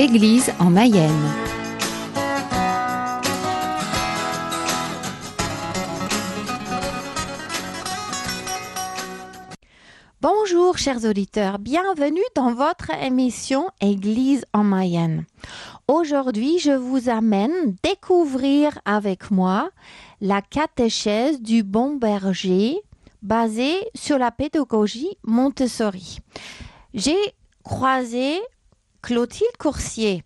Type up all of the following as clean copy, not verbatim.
Église en Mayenne. Bonjour chers auditeurs, bienvenue dans votre émission Église en Mayenne. Aujourd'hui, je vous amène découvrir avec moi la catéchèse du bon berger basée sur la pédagogie Montessori. J'ai croisé Clotilde Coursier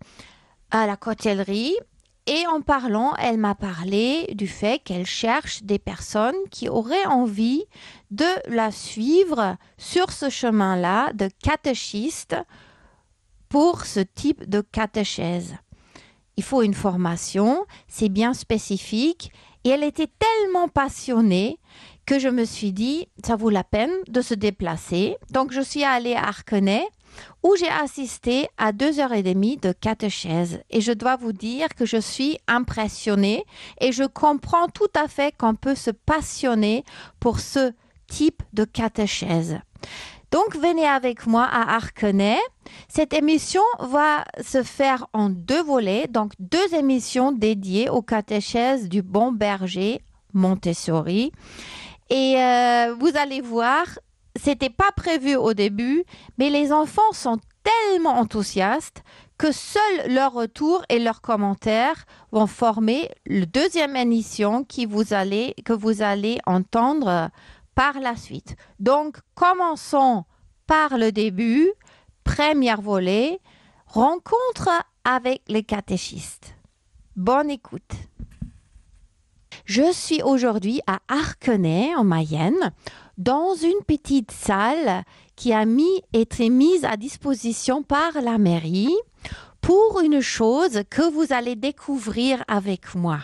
à la Cotellerie et en parlant, elle m'a parlé du fait qu'elle cherche des personnes qui auraient envie de la suivre sur ce chemin-là de catéchiste pour ce type de catéchèse. Il faut une formation, c'est bien spécifique et elle était tellement passionnée que je me suis dit, ça vaut la peine de se déplacer. Donc, je suis allée à Arquenay où j'ai assisté à 2h30 de catéchèse. Et je dois vous dire que je suis impressionnée et je comprends tout à fait qu'on peut se passionner pour ce type de catéchèse. Donc, venez avec moi à Arquenay. Cette émission va se faire en 2 volets, donc 2 émissions dédiées aux catéchèses du bon berger Montessori. Et vous allez voir, c'était pas prévu au début, mais les enfants sont tellement enthousiastes que seul leur retour et leurs commentaires vont former la 2e émission que vous allez entendre par la suite. Donc, commençons par le début, premier volet, rencontre avec les catéchistes. Bonne écoute. Je suis aujourd'hui à Arquenay, en Mayenne, dans une petite salle qui a été mise à disposition par la mairie pour une chose que vous allez découvrir avec moi.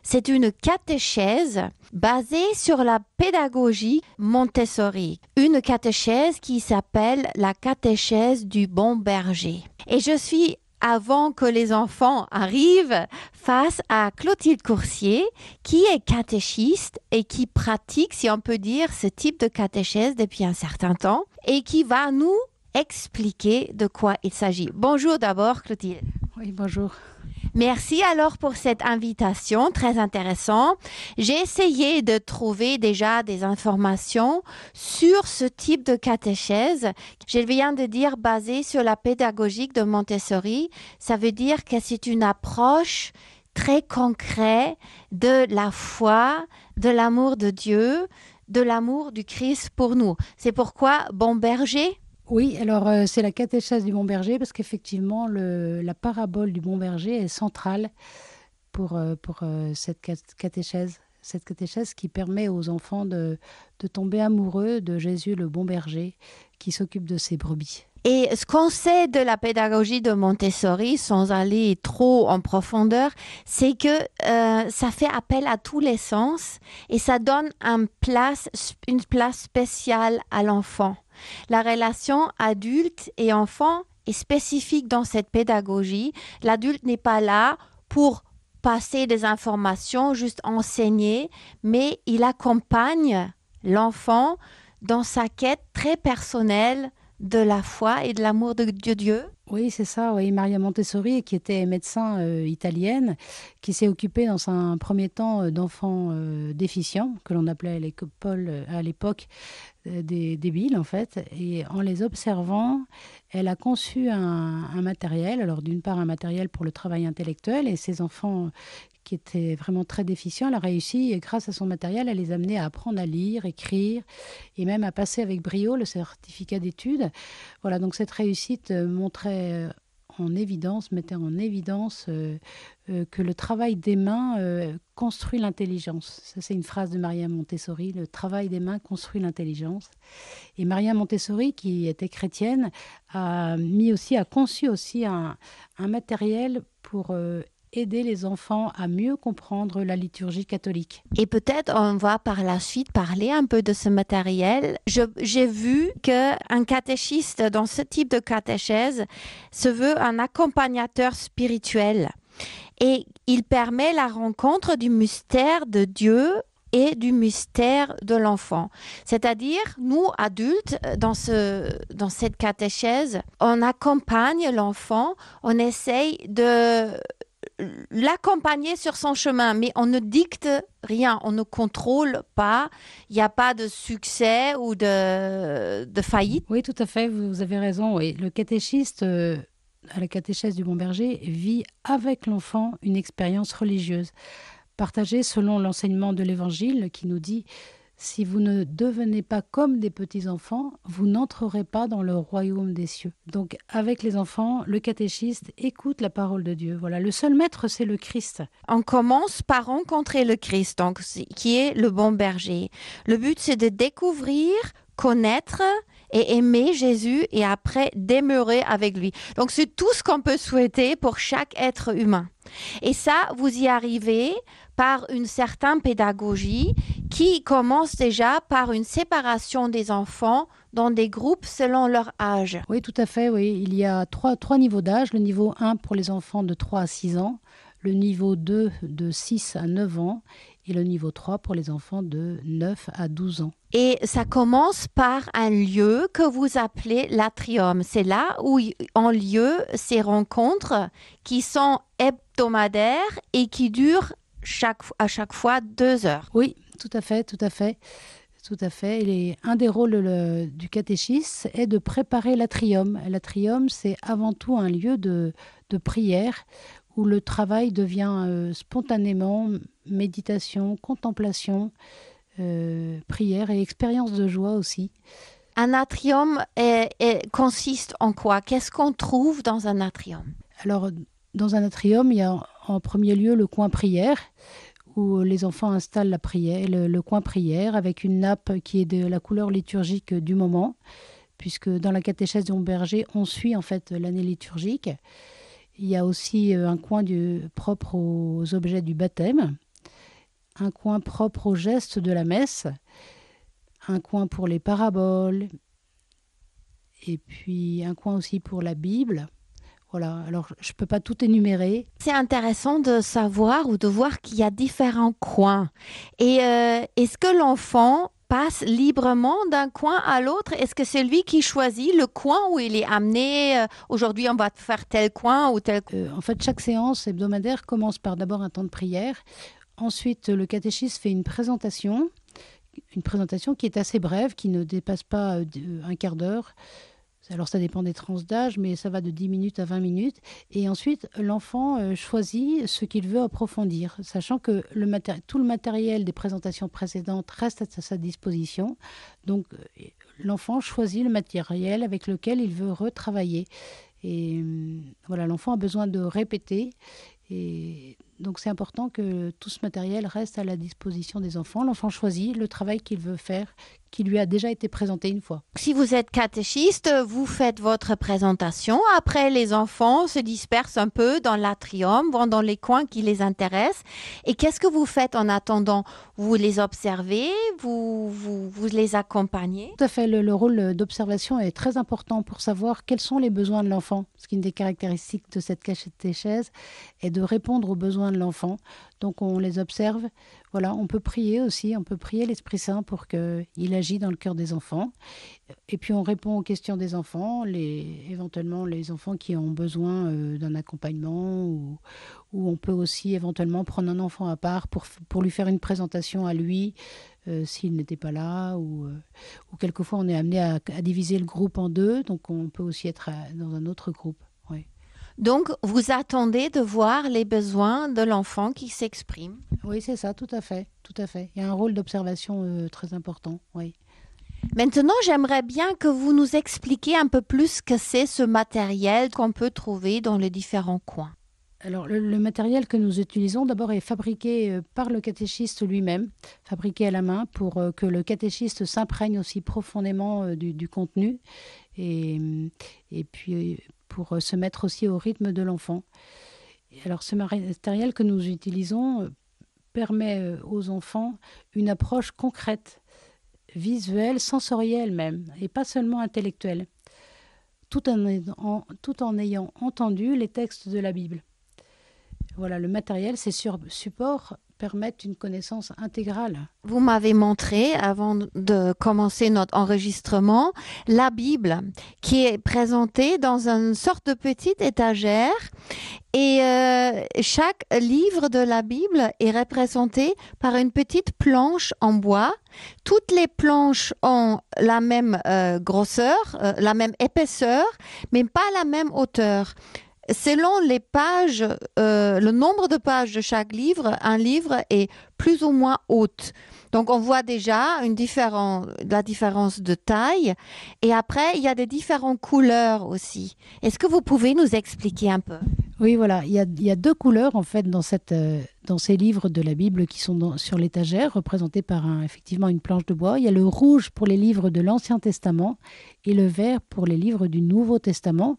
C'est une catéchèse basée sur la pédagogie Montessori, une catéchèse qui s'appelle la catéchèse du bon berger. Et je suis avant que les enfants arrivent face à Clotilde Coursier, qui est catéchiste et qui pratique, si on peut dire, ce type de catéchèse depuis un certain temps et qui va nous expliquer de quoi il s'agit. Bonjour d'abord, Clotilde. Oui, bonjour. Merci alors pour cette invitation, très intéressant. J'ai essayé de trouver déjà des informations sur ce type de catéchèse. Je viens de dire basée sur la pédagogie de Montessori. Ça veut dire que c'est une approche très concrète de la foi, de l'amour de Dieu, de l'amour du Christ pour nous. C'est pourquoi bon berger. Oui, alors c'est la catéchèse du bon berger parce qu'effectivement, la parabole du bon berger est centrale pour cette catéchèse. Cette catéchèse qui permet aux enfants de tomber amoureux de Jésus, le bon berger, qui s'occupe de ses brebis. Et ce qu'on sait de la pédagogie de Montessori, sans aller trop en profondeur, c'est que ça fait appel à tous les sens et ça donne une place spéciale à l'enfant. La relation adulte et enfant est spécifique dans cette pédagogie. L'adulte n'est pas là pour passer des informations, juste enseigner, mais il accompagne l'enfant dans sa quête très personnelle de la foi et de l'amour de Dieu. Oui, c'est ça. Oui, Maria Montessori, qui était médecin italienne, qui s'est occupée dans un premier temps d'enfants déficients, que l'on appelait à l'époque des débiles, en fait. Et en les observant, elle a conçu un matériel. Alors, d'une part, un matériel pour le travail intellectuel. Et ces enfants qui étaient vraiment très déficients, elle a réussi, et grâce à son matériel, à les amener à apprendre à lire, écrire, et même à passer avec brio le certificat d'études. Voilà, donc cette réussite mettait en évidence que le travail des mains construit l'intelligence. Ça, c'est une phrase de Maria Montessori, le travail des mains construit l'intelligence. Et Maria Montessori, qui était chrétienne, a conçu aussi un matériel pour aider les enfants à mieux comprendre la liturgie catholique. Et peut-être on va par la suite parler un peu de ce matériel. J'ai vu qu'un catéchiste dans ce type de catéchèse se veut un accompagnateur spirituel et il permet la rencontre du mystère de Dieu et du mystère de l'enfant. C'est-à-dire, nous, adultes, dans cette catéchèse, on accompagne l'enfant, on essaye de l'accompagner sur son chemin, mais on ne dicte rien, on ne contrôle pas, il n'y a pas de succès ou de faillite. Oui, tout à fait, vous avez raison. Oui. Le catéchiste, à la catéchèse du Bon Berger, vit avec l'enfant une expérience religieuse, partagée selon l'enseignement de l'Évangile qui nous dit « Si vous ne devenez pas comme des petits-enfants, vous n'entrerez pas dans le royaume des cieux. » Donc, avec les enfants, le catéchiste écoute la parole de Dieu. Voilà, le seul maître, c'est le Christ. On commence par rencontrer le Christ, donc, qui est le bon berger. Le but, c'est de découvrir, connaître et aimer Jésus et après demeurer avec lui. Donc, c'est tout ce qu'on peut souhaiter pour chaque être humain. Et ça, vous y arrivez par une certaine pédagogie qui commence déjà par une séparation des enfants dans des groupes selon leur âge. Oui, tout à fait. Oui. Il y a trois niveaux d'âge. Le niveau 1 pour les enfants de 3 à 6 ans, le niveau 2 de 6 à 9 ans et le niveau 3 pour les enfants de 9 à 12 ans. Et ça commence par un lieu que vous appelez l'atrium. C'est là où ont lieu ces rencontres qui sont hebdomadaires et qui durent à chaque fois 2 heures. Oui, tout à fait, tout à fait. Tout à fait. Un des rôles du catéchisme est de préparer l'atrium. L'atrium, c'est avant tout un lieu de prière où le travail devient spontanément méditation, contemplation, prière et expérience de joie aussi. Un atrium consiste en quoi? Qu'est-ce qu'on trouve dans un atrium? Alors, dans un atrium, il y a en premier lieu le coin prière, où les enfants installent la prière, le coin prière avec une nappe qui est de la couleur liturgique du moment, puisque dans la catéchèse du Bon Berger, on suit en fait l'année liturgique. Il y a aussi un coin propre aux objets du baptême, un coin propre aux gestes de la messe, un coin pour les paraboles, et puis un coin aussi pour la Bible. Voilà, alors je ne peux pas tout énumérer. C'est intéressant de savoir ou de voir qu'il y a différents coins. Et est-ce que l'enfant passe librement d'un coin à l'autre? Est-ce que c'est lui qui choisit le coin où il est amené? Aujourd'hui, on va faire tel coin ou tel coin. En fait, chaque séance hebdomadaire commence par d'abord un temps de prière. Ensuite, le catéchiste fait une présentation qui est assez brève, qui ne dépasse pas un quart d'heure. Alors ça dépend des tranches d'âge, mais ça va de 10 minutes à 20 minutes. Et ensuite, l'enfant choisit ce qu'il veut approfondir, sachant que tout le matériel des présentations précédentes reste à sa disposition. Donc l'enfant choisit le matériel avec lequel il veut retravailler. Et voilà, l'enfant a besoin de répéter. Et donc c'est important que tout ce matériel reste à la disposition des enfants. L'enfant choisit le travail qu'il veut faire, qui lui a déjà été présenté une fois. Si vous êtes catéchiste, vous faites votre présentation. Après, les enfants se dispersent un peu dans l'atrium, vont dans les coins qui les intéressent. Et qu'est-ce que vous faites en attendant? Vous les observez, vous les accompagnez? Tout à fait. Le rôle d'observation est très important pour savoir quels sont les besoins de l'enfant. Parce qu'une des caractéristiques de cette catéchèse est de répondre aux besoins de l'enfant. Donc on les observe. Voilà, on peut prier aussi, on peut prier l'Esprit Saint pour qu'il agisse dans le cœur des enfants. Et puis on répond aux questions des enfants, éventuellement les enfants qui ont besoin d'un accompagnement, ou on peut aussi éventuellement prendre un enfant à part pour lui faire une présentation à lui s'il n'était pas là, ou quelquefois on est amené à diviser le groupe en deux, donc on peut aussi être dans un autre groupe. Oui. Donc, vous attendez de voir les besoins de l'enfant qui s'exprime? Oui, c'est ça, tout à fait, tout à fait. Il y a un rôle d'observation très important, oui. Maintenant, j'aimerais bien que vous nous expliquiez un peu plus ce que c'est ce matériel qu'on peut trouver dans les différents coins. Alors, le matériel que nous utilisons, d'abord, est fabriqué par le catéchiste lui-même, fabriqué à la main pour que le catéchiste s'imprègne aussi profondément du contenu et puis pour se mettre aussi au rythme de l'enfant. Alors, ce matériel que nous utilisons permet aux enfants une approche concrète, visuelle, sensorielle même, et pas seulement intellectuelle, tout en ayant entendu les textes de la Bible. Voilà, le matériel, c'est sur support permettent une connaissance intégrale. Vous m'avez montré, avant de commencer notre enregistrement, la Bible qui est présentée dans une sorte de petite étagère et chaque livre de la Bible est représenté par une petite planche en bois. Toutes les planches ont la même grosseur, la même épaisseur, mais pas la même hauteur. Selon les pages, le nombre de pages de chaque livre, un livre est plus ou moins haute. Donc, on voit déjà la différence de taille. Et après, il y a des différentes couleurs aussi. Est-ce que vous pouvez nous expliquer un peu? Oui, voilà, il y a deux couleurs en fait dans ces livres de la Bible qui sont sur l'étagère, représentés par effectivement une planche de bois. Il y a le rouge pour les livres de l'Ancien Testament et le vert pour les livres du Nouveau Testament.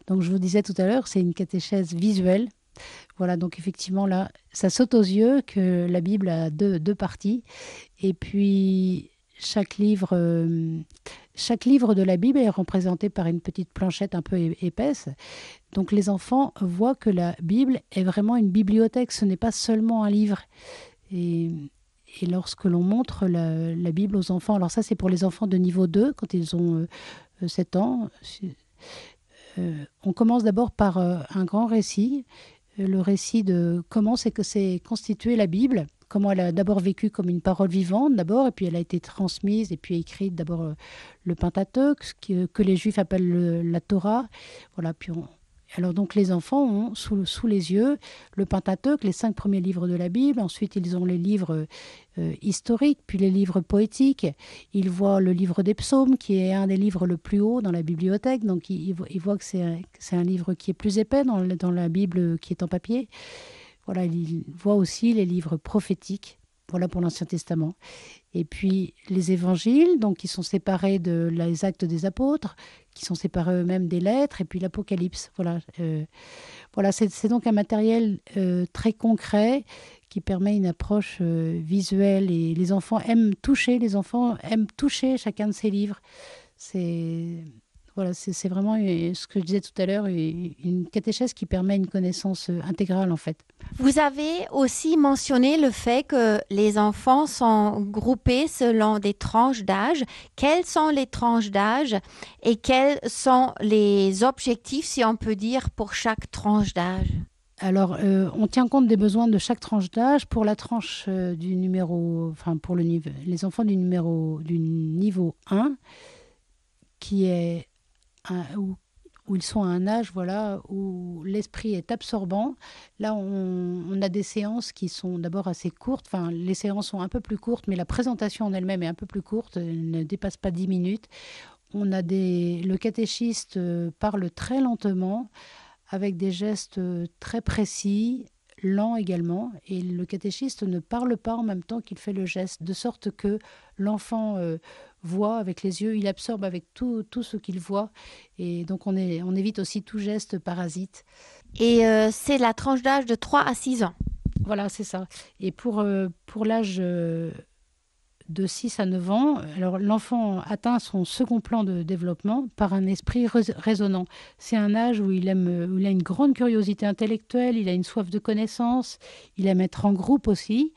Donc je vous disais tout à l'heure, c'est une catéchèse visuelle. Voilà, donc effectivement là, ça saute aux yeux que la Bible a deux parties. Et puis chaque livre de la Bible est représenté par une petite planchette un peu épaisse. Donc les enfants voient que la Bible est vraiment une bibliothèque, ce n'est pas seulement un livre. Et lorsque l'on montre la Bible aux enfants, alors ça c'est pour les enfants de niveau 2, quand ils ont 7 ans, on commence d'abord par un grand récit, le récit de comment c'est que s'est constituée la Bible, comment elle a d'abord vécu comme une parole vivante d'abord, et puis elle a été transmise et puis écrite d'abord le Pentateuque, que les Juifs appellent la Torah. Voilà, puis alors donc les enfants ont sous les yeux le Pentateuque, les 5 premiers livres de la Bible. Ensuite ils ont les livres historiques, puis les livres poétiques. Ils voient le livre des psaumes, qui est un des livres le plus haut dans la bibliothèque. Donc ils voient que c'est un livre qui est plus épais dans la Bible qui est en papier. Voilà, ils voient aussi les livres prophétiques. Voilà pour l'Ancien Testament. Et puis les évangiles, donc qui sont séparés les actes des apôtres, qui sont séparés eux-mêmes des lettres, et puis l'Apocalypse. Voilà, c'est donc un matériel très concret qui permet une approche visuelle. Et les enfants aiment toucher chacun de ces livres. C'est vraiment ce que je disais tout à l'heure, une catéchèse qui permet une connaissance intégrale en fait. Vous avez aussi mentionné le fait que les enfants sont groupés selon des tranches d'âge. Quelles sont les tranches d'âge et quels sont les objectifs, si on peut dire, pour chaque tranche d'âge? Alors, on tient compte des besoins de chaque tranche d'âge. Pour la tranche pour les enfants du niveau 1, qui est où ils sont à un âge où l'esprit est absorbant. Là, on a des séances qui sont d'abord assez courtes. Enfin, les séances sont un peu plus courtes, mais la présentation en elle-même est un peu plus courte. Elle ne dépasse pas 10 minutes. Le catéchiste parle très lentement, avec des gestes très précis, lents également. Et le catéchiste ne parle pas en même temps qu'il fait le geste, de sorte que l'enfant voit avec les yeux, il absorbe avec tout ce qu'il voit. Et donc on évite aussi tout geste parasite. Et c'est la tranche d'âge de 3 à 6 ans. Voilà, c'est ça. Et pour l'âge de 6 à 9 ans, alors l'enfant atteint son second plan de développement par un esprit raisonnant. C'est un âge où il a une grande curiosité intellectuelle, il a une soif de connaissance, il aime être en groupe aussi.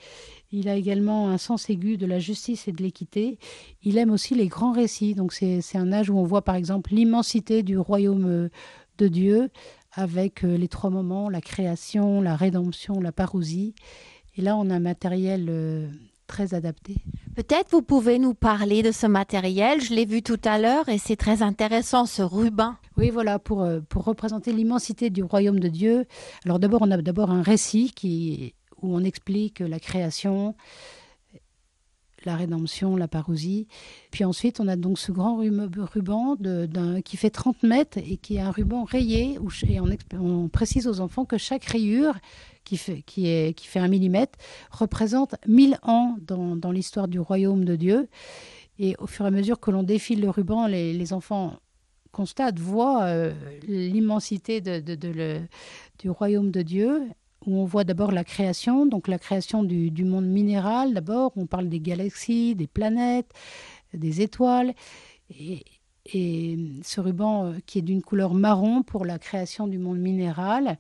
Il a également un sens aigu de la justice et de l'équité. Il aime aussi les grands récits. Donc c'est un âge où on voit par exemple l'immensité du royaume de Dieu avec les 3 moments, la création, la rédemption, la parousie. Et là, on a un matériel très adapté. Peut-être vous pouvez nous parler de ce matériel. Je l'ai vu tout à l'heure et c'est très intéressant, ce ruban. Oui, voilà, pour représenter l'immensité du royaume de Dieu. Alors d'abord, on a un récit où on explique la création, la rédemption, la parousie. Puis ensuite, on a donc ce grand ruban qui fait 30 mètres et qui est un ruban rayé. Et on précise aux enfants que chaque rayure, qui fait 1 millimètre, représente 1000 ans dans l'histoire du royaume de Dieu. Et au fur et à mesure que l'on défile le ruban, les enfants constatent, voient l'immensité du royaume de Dieu, où on voit d'abord la création, donc la création du monde minéral. D'abord, on parle des galaxies, des planètes, des étoiles. Et Et ce ruban qui est d'une couleur marron pour la création du monde minéral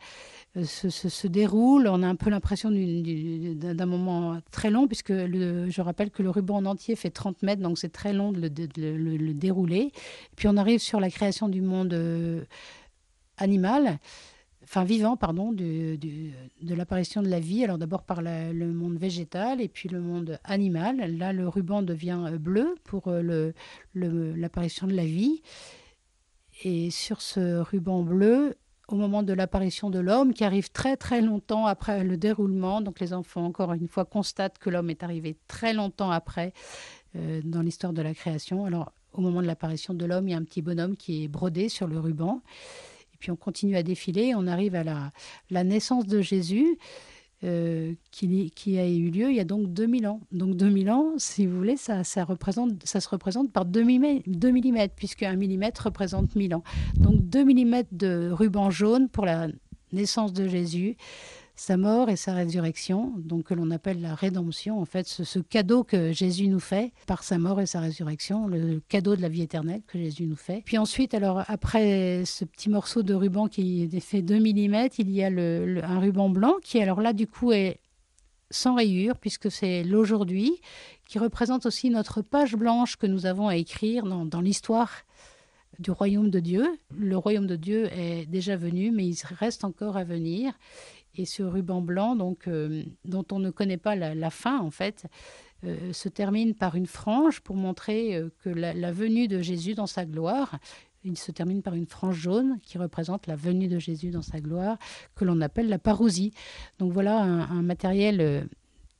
se déroule. On a un peu l'impression d'un moment très long, puisque je rappelle que le ruban en entier fait 30 mètres, donc c'est très long de le dérouler. Et puis on arrive sur la création du monde animal, enfin vivant, pardon, de l'apparition de la vie. Alors d'abord par le monde végétal et puis le monde animal. Là, le ruban devient bleu pour l'apparition de la vie. Et sur ce ruban bleu, au moment de l'apparition de l'homme, qui arrive très très longtemps après le déroulement, donc les enfants, encore une fois, constatent que l'homme est arrivé très longtemps après dans l'histoire de la création. Alors, au moment de l'apparition de l'homme, il y a un petit bonhomme qui est brodé sur le ruban. Et puis on continue à défiler, on arrive à la naissance de Jésus, qui a eu lieu il y a donc 2000 ans. Donc 2000 ans, si vous voulez, ça se représente par 2 mm, puisque 1 millimètre représente 1000 ans. Donc 2 millimètres de ruban jaune pour la naissance de Jésus, sa mort et sa résurrection, donc que l'on appelle la rédemption, en fait, ce cadeau que Jésus nous fait par sa mort et sa résurrection, le cadeau de la vie éternelle que Jésus nous fait. Puis ensuite, alors après ce petit morceau de ruban qui fait 2 millimètres, il y a un ruban blanc qui, alors là, du coup, est sans rayures, puisque c'est l'aujourd'hui, qui représente aussi notre page blanche que nous avons à écrire dans l'histoire du royaume de Dieu. Le royaume de Dieu est déjà venu, mais il reste encore à venir. Et ce ruban blanc, donc, dont on ne connaît pas la fin, en fait, se termine par une frange pour montrer que la venue de Jésus dans sa gloire. Il se termine par une frange jaune qui représente la venue de Jésus dans sa gloire, que l'on appelle la parousie. Donc voilà un matériel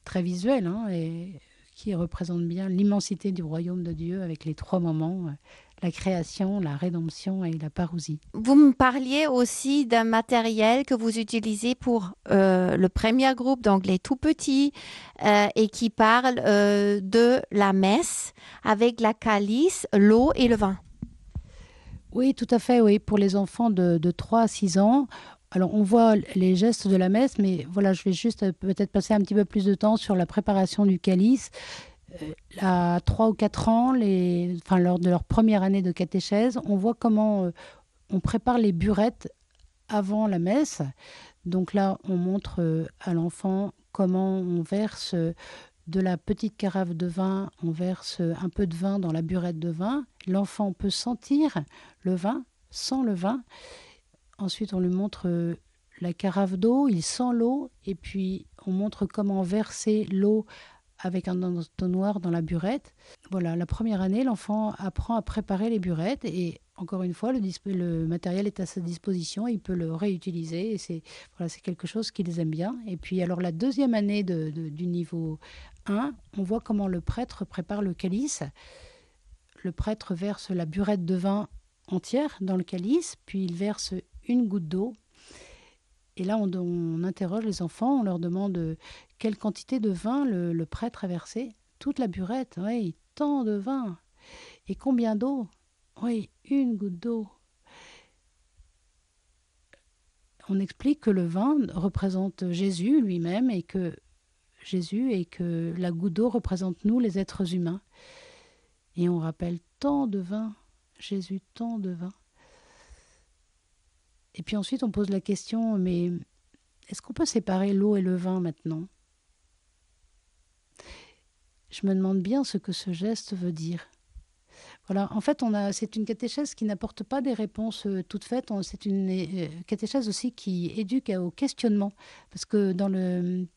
très visuel, hein, et qui représente bien l'immensité du royaume de Dieu avec les 3 moments, la création, la rédemption et la parousie. Vous me parliez aussi d'un matériel que vous utilisez pour le premier groupe, donc les tout petits, et qui parle de la messe avec la calice, l'eau et le vin. Oui, tout à fait, oui, pour les enfants de 3 à 6 ans. Alors, on voit les gestes de la messe, mais voilà, je vais juste peut-être passer un petit peu plus de temps sur la préparation du calice. À 3 ou 4 ans, lors de leur première année de catéchèse, on voit comment on prépare les burettes avant la messe. Donc là, on montre à l'enfant comment on verse de la petite carafe de vin, on verse un peu de vin dans la burette de vin. L'enfant peut sentir le vin, sent le vin. Ensuite, on lui montre la carafe d'eau, il sent l'eau, et puis on montre comment verser l'eau avec un entonnoir dans la burette. Voilà, la première année, l'enfant apprend à préparer les burettes, et encore une fois, le matériel est à sa disposition, il peut le réutiliser, et c'est quelque chose qu'ils aiment bien. Et puis alors la deuxième année du niveau 1, on voit comment le prêtre prépare le calice. Le prêtre verse la burette de vin entière dans le calice, puis il verse une goutte d'eau. Et là, on interroge les enfants, on leur demande quelle quantité de vin le prêtre a versé. Toute la burette, oui, tant de vin. Et combien d'eau? Oui, une goutte d'eau. On explique que le vin représente Jésus lui-même et que la goutte d'eau représente nous, les êtres humains. Et on rappelle tant de vin, Jésus, tant de vin. Et puis ensuite, on pose la question, mais est-ce qu'on peut séparer l'eau et le vin maintenant? Je me demande bien ce que ce geste veut dire. Voilà, en fait, c'est une catéchèse qui n'apporte pas des réponses toutes faites. C'est une catéchèse aussi qui éduque au questionnement. Parce que dans le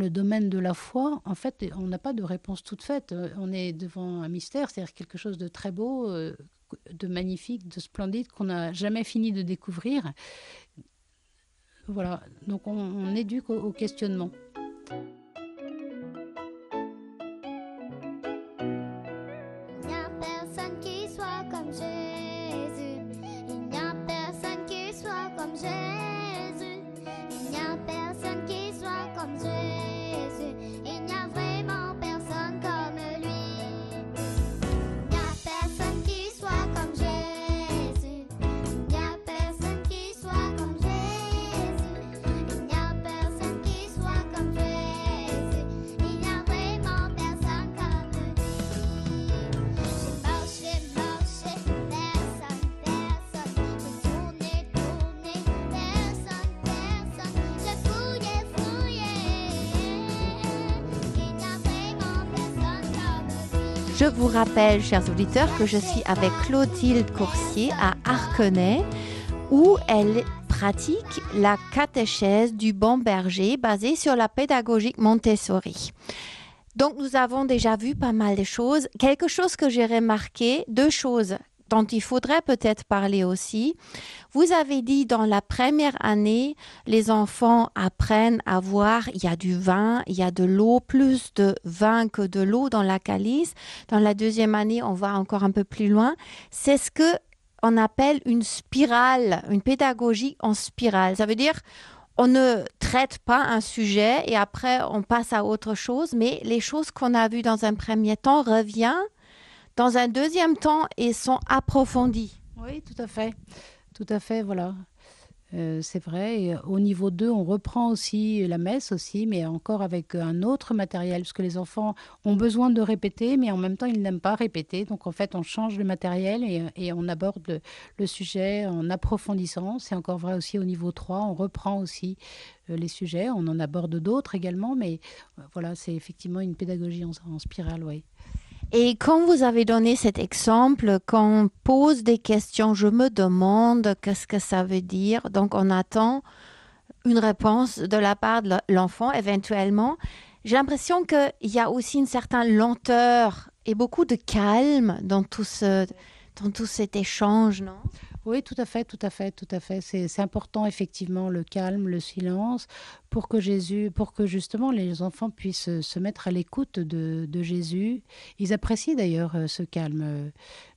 domaine de la foi, en fait, on n'a pas de réponse toute faite. On est devant un mystère, c'est-à-dire quelque chose de très beau, de magnifique, de splendide, qu'on n'a jamais fini de découvrir. Voilà, donc on éduque au questionnement. Il n'y a personne qui soit comme Jésus. Il n'y a personne qui soit comme Jésus. Il n'y a personne qui soit comme Jésus. Il n'y a vraiment personne comme lui. Il n'y a personne qui soit comme Jésus. Il n'y a personne qui soit comme Jésus. Il n'y a personne qui soit comme Jésus. Je vous rappelle, chers auditeurs, que je suis avec Clotilde Coursier à Arquenay, où elle pratique la catéchèse du bon berger basée sur la pédagogie Montessori. Donc, nous avons déjà vu pas mal de choses. Quelque chose que j'ai remarqué, 2 choses dont il faudrait peut-être parler aussi. Vous avez dit dans la première année, les enfants apprennent à voir, il y a du vin, il y a de l'eau, plus de vin que de l'eau dans la calice. Dans la deuxième année, on va encore un peu plus loin. C'est ce que on appelle une spirale, une pédagogie en spirale. Ça veut dire on ne traite pas un sujet et après on passe à autre chose, mais les choses qu'on a vues dans un premier temps reviennent dans un deuxième temps et sont approfondies. Oui, tout à fait, voilà. C'est vrai. Et au niveau 2, on reprend aussi la messe aussi, mais encore avec un autre matériel, parce que les enfants ont besoin de répéter, mais en même temps, ils n'aiment pas répéter. Donc, en fait, on change le matériel et on aborde le sujet en approfondissant. C'est encore vrai aussi au niveau 3. On reprend aussi les sujets. On en aborde d'autres également, mais voilà, c'est effectivement une pédagogie en spirale, oui. Et quand vous avez donné cet exemple, quand on pose des questions, je me demande qu'est-ce que ça veut dire. Donc, on attend une réponse de la part de l'enfant éventuellement. J'ai l'impression qu'il y a aussi une certaine lenteur et beaucoup de calme dans tout cet échange, non? Oui, tout à fait, tout à fait, tout à fait. C'est important, effectivement, le calme, le silence, pour que justement les enfants puissent se mettre à l'écoute de Jésus. Ils apprécient d'ailleurs ce calme,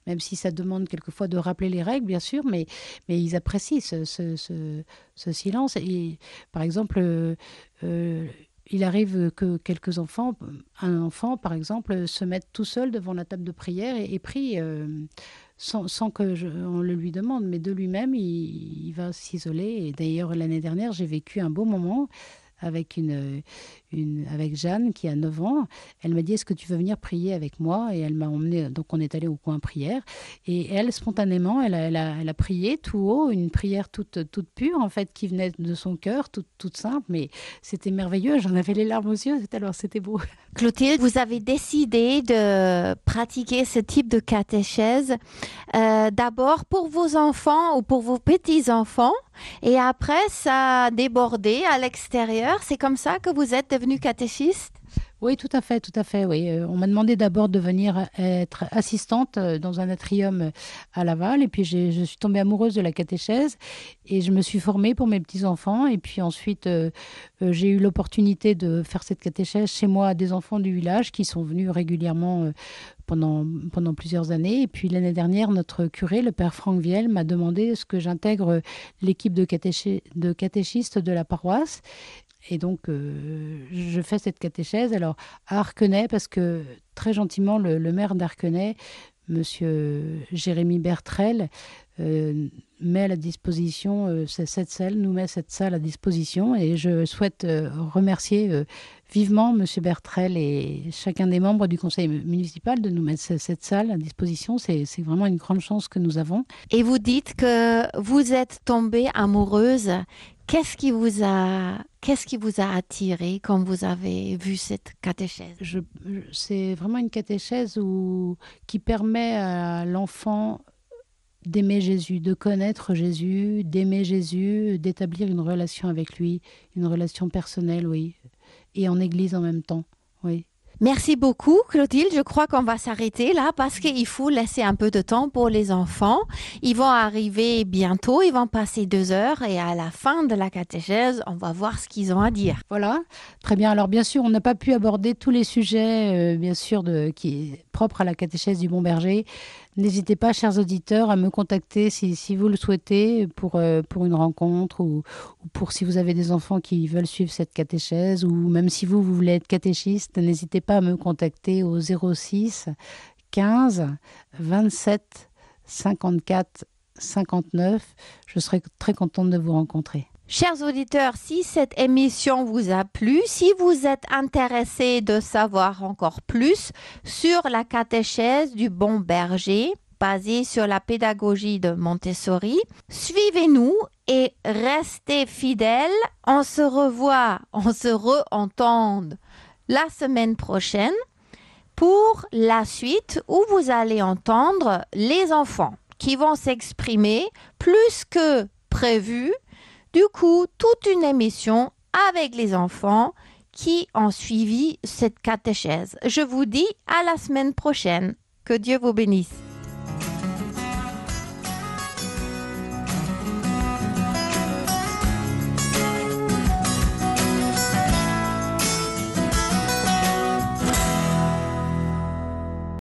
même si ça demande quelquefois de rappeler les règles, bien sûr, mais ils apprécient ce silence. Et, par exemple, il arrive que un enfant, par exemple, se mette tout seul devant la table de prière et prie sans on le lui demande, mais de lui-même, il va s'isoler. Et d'ailleurs, l'année dernière, j'ai vécu un beau moment avec avec Jeanne qui a 9 ans. Elle m'a dit, est-ce que tu veux venir prier avec moi? Et elle m'a emmenée, donc on est allé au coin prière. Et elle, spontanément, elle a prié tout haut, une prière toute pure, en fait, qui venait de son cœur, toute simple, mais c'était merveilleux. J'en avais les larmes aux yeux, alors c'était beau. Clotilde, vous avez décidé de pratiquer ce type de catéchèse d'abord pour vos enfants ou pour vos petits-enfants et après ça a débordé à l'extérieur. C'est comme ça que vous êtes devenue catéchiste? Oui, tout à fait, oui. On m'a demandé d'abord de venir être assistante dans un atrium à Laval, et puis je suis tombée amoureuse de la catéchèse, et je me suis formée pour mes petits-enfants, et puis ensuite, j'ai eu l'opportunité de faire cette catéchèse chez moi à des enfants du village qui sont venus régulièrement pendant plusieurs années. Et puis l'année dernière, notre curé, le père Franck Viel, m'a demandé ce que j'intègre l'équipe de catéchistes de la paroisse. Et donc, je fais cette catéchèse. Alors, à Arquenay, parce que très gentiment, le maire d'Arquenay, monsieur Jérémy Bertrel, met à la disposition cette salle, nous met cette salle à disposition. Et je souhaite remercier vivement monsieur Bertrel et chacun des membres du conseil municipal de nous mettre cette salle à disposition. C'est vraiment une grande chance que nous avons. Et vous dites que vous êtes tombée amoureuse. Qu'est-ce qui vous a attiré quand vous avez vu cette catéchèse? C'est vraiment une catéchèse qui permet à l'enfant d'aimer Jésus, de connaître Jésus, d'aimer Jésus, d'établir une relation avec lui, une relation personnelle, oui, et en église en même temps, oui. Merci beaucoup, Clotilde. Je crois qu'on va s'arrêter là parce qu'il faut laisser un peu de temps pour les enfants. Ils vont arriver bientôt, ils vont passer 2 heures et à la fin de la catéchèse, on va voir ce qu'ils ont à dire. Voilà, très bien. Alors bien sûr, on n'a pas pu aborder tous les sujets, bien sûr, qui est propre à la catéchèse du Bon Berger. N'hésitez pas, chers auditeurs, à me contacter si vous le souhaitez pour une rencontre ou pour si vous avez des enfants qui veulent suivre cette catéchèse ou même si vous voulez être catéchiste, n'hésitez pas à me contacter au 06 15 27 54 59. Je serai très contente de vous rencontrer. Chers auditeurs, si cette émission vous a plu, si vous êtes intéressés de savoir encore plus sur la catéchèse du Bon Berger, basée sur la pédagogie de Montessori, suivez-nous et restez fidèles. On se revoit, on se re-entend la semaine prochaine pour la suite où vous allez entendre les enfants qui vont s'exprimer plus que prévu. Du coup, toute une émission avec les enfants qui ont suivi cette catéchèse. Je vous dis à la semaine prochaine. Que Dieu vous bénisse.